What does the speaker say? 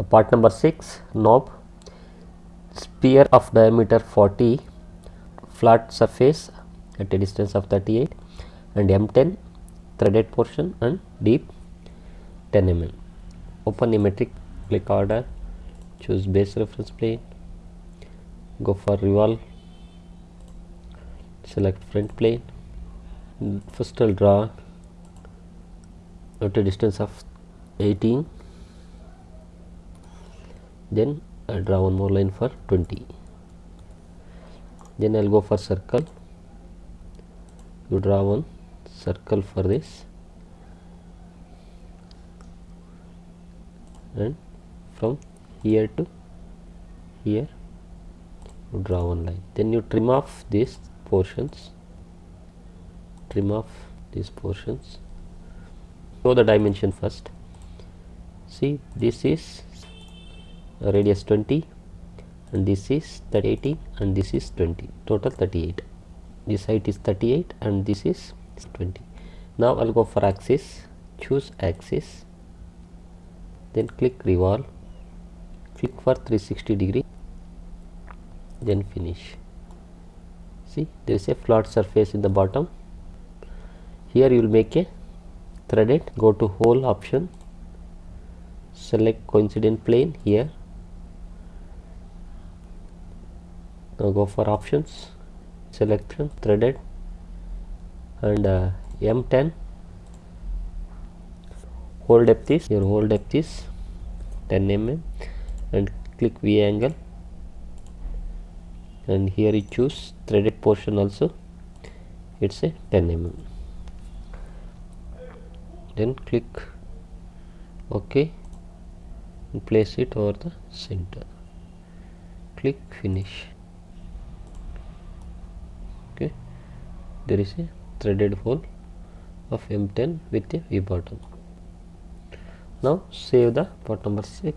Part number 6, knob, sphere of diameter 40, flat surface at a distance of 38, and M10 threaded portion and deep 10 mm. Open a metric, click order, choose base reference plane, go for revolve, select front plane. First I'll draw at a distance of 18, then I'll draw one more line for 20, then I'll go for circle. You draw one circle for this, and from here to here you draw one line, then you trim off these portions, show the dimension first. See, this is radius 20 and this is 18 and this is 20, total 38. This height is 38 and this is 20. Now I'll go for axis, choose axis, then click revolve, click for 360 degree, then finish. See, there is a flat surface in the bottom. Here you will make a threaded, go to hole option, select coincident plane here. Now go for options, selection, threaded, and M10. Hole depth is, your hole depth is 10 mm, and click V angle, and here you choose threaded portion also, it's a 10 mm. Then click OK and place it over the center. Click finish. Okay, there is a threaded hole of M10 with a V bottom. Now save the part number 6.